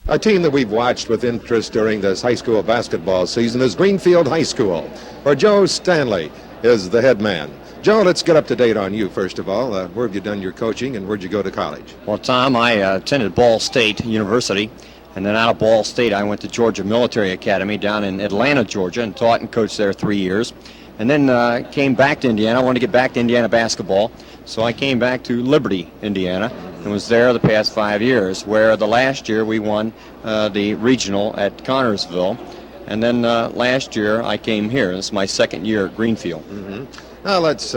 A team that we've watched with interest during this high school basketball season is Greenfield High School, where Joe Stanley is the head man. Joe, let's get up to date on you, first of all. Where have you done your coaching, and where'd you go to college? Well, Tom, I attended Ball State University, and then out of Ball State, I went to Georgia Military Academy down in Atlanta, Georgia, and taught and coached there 3 years. And then came back to Indiana. I wanted to get back to Indiana basketball, so I came back to Liberty, Indiana, and was there the past 5 years, where the last year we won the regional at Connersville. And then last year I came here. This is my second year at Greenfield. Mm-hmm. Now let's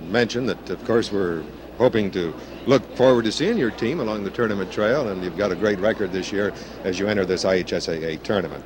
mention that, of course, we're hoping to look forward to seeing your team along the tournament trail, and you've got a great record this year as you enter this IHSAA tournament.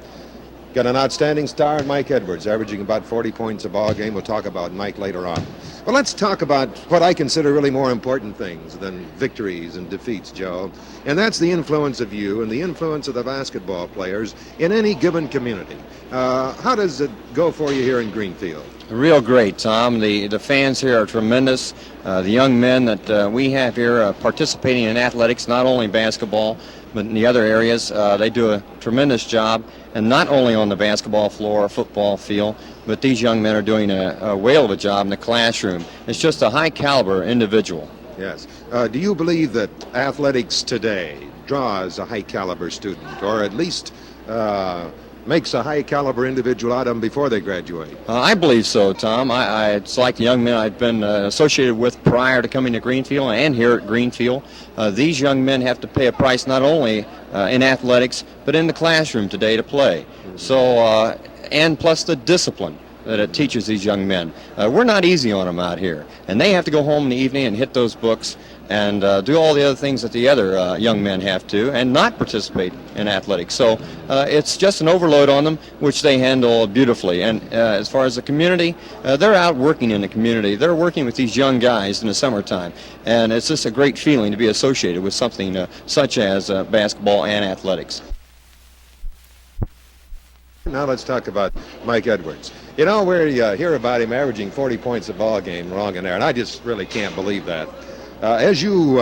Got an outstanding star in Mike Edwards, averaging about 40 points a ball game. We'll talk about Mike later on. But let's talk about what I consider really more important things than victories and defeats, Joe. And that's the influence of you and the influence of the basketball players in any given community. How does it go for you here in Greenfield? Real great, Tom. The fans here are tremendous. The young men that we have here participating in athletics, not only basketball, but in the other areas, they do a tremendous job, and not only on the basketball floor or football field, but these young men are doing a whale of a job in the classroom. It's just a high-caliber individual. Yes. Do you believe that athletics today draws a high-caliber student, or at least makes a high-caliber individual out of them before they graduate? I believe so, Tom. It's like the young men I've been associated with prior to coming to Greenfield and here at Greenfield. These young men have to pay a price not only in athletics, but in the classroom today to play. So, and plus the discipline that it teaches these young men. We're not easy on them out here, and they have to go home in the evening and hit those books and do all the other things that the other young men have to, and not participate in athletics. So it's just an overload on them, which they handle beautifully. And as far as the community, they're out working in the community. They're working with these young guys in the summertime, and it's just a great feeling to be associated with something such as basketball and athletics. Now let's talk about Mike Edwards. You know, we hear about him averaging 40 points a ball game wrong in there, and I just really can't believe that. As you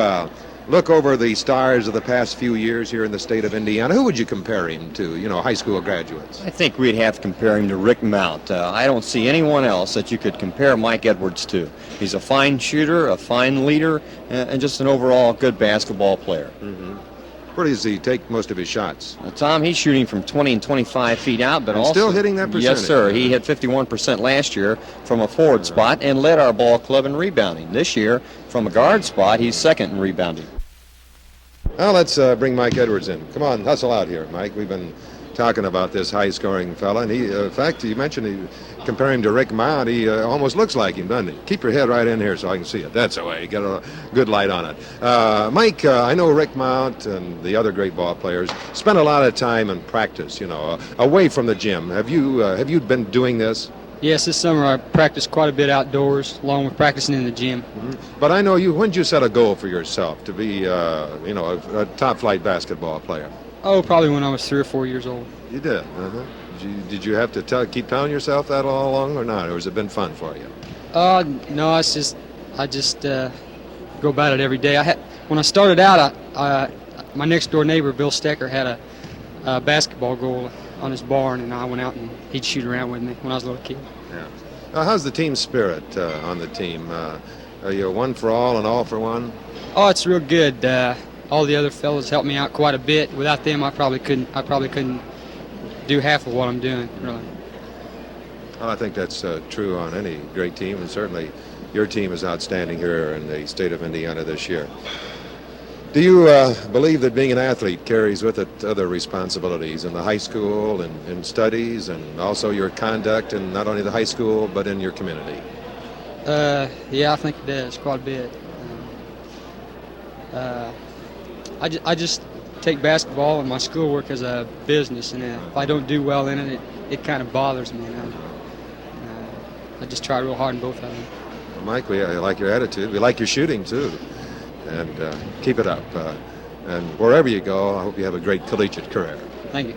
look over the stars of the past few years here in the state of Indiana, who would you compare him to, you know, high school graduates? I think we'd have to compare him to Rick Mount. I don't see anyone else that you could compare Mike Edwards to. He's a fine shooter, a fine leader, and just an overall good basketball player. Mm-hmm. Where does he take most of his shots? Tom, he's shooting from 20 and 25 feet out, but also still hitting that percentage. Yes, sir. He hit 51% last year from a forward spot and led our ball club in rebounding. This year, from a guard spot, he's second in rebounding. Well, let's bring Mike Edwards in. Come on, hustle out here, Mike. We've been talking about this high-scoring fella, and he, in fact, you mentioned compare him to Rick Mount. He almost looks like him, doesn't he? Keep your head right in here so I can see it. That's the way. You get a good light on it. Mike, I know Rick Mount and the other great ball players spend a lot of time in practice, you know, away from the gym. Have you been doing this? Yes, this summer I practiced quite a bit outdoors, along with practicing in the gym. Mm-hmm. But I know you. When did you set a goal for yourself to be, you know, a top-flight basketball player? Oh, probably when I was 3 or 4 years old. You did. Uh-huh. Did you have to keep telling yourself that all along, or not? Or has it been fun for you? No, it's just I just go about it every day. When I started out, my next door neighbor Bill Stecker had a basketball goal on his barn, and I went out and he'd shoot around with me when I was a little kid. Yeah. How's the team spirit on the team? Are you one for all and all for one? Oh, it's real good. All the other fellows helped me out quite a bit. Without them, I probably couldn't do half of what I'm doing, really. Well, I think that's true on any great team, and certainly your team is outstanding here in the state of Indiana this year. Do you believe that being an athlete carries with it other responsibilities in the high school and in studies, and also your conduct in not only the high school but in your community? Yeah, I think it does quite a bit. I just take basketball and my schoolwork as a business, and if I don't do well in it, it kind of bothers me. I just try real hard in both of them. Well, Mike, we like your attitude. We like your shooting, too. And keep it up. And wherever you go, I hope you have a great collegiate career. Thank you.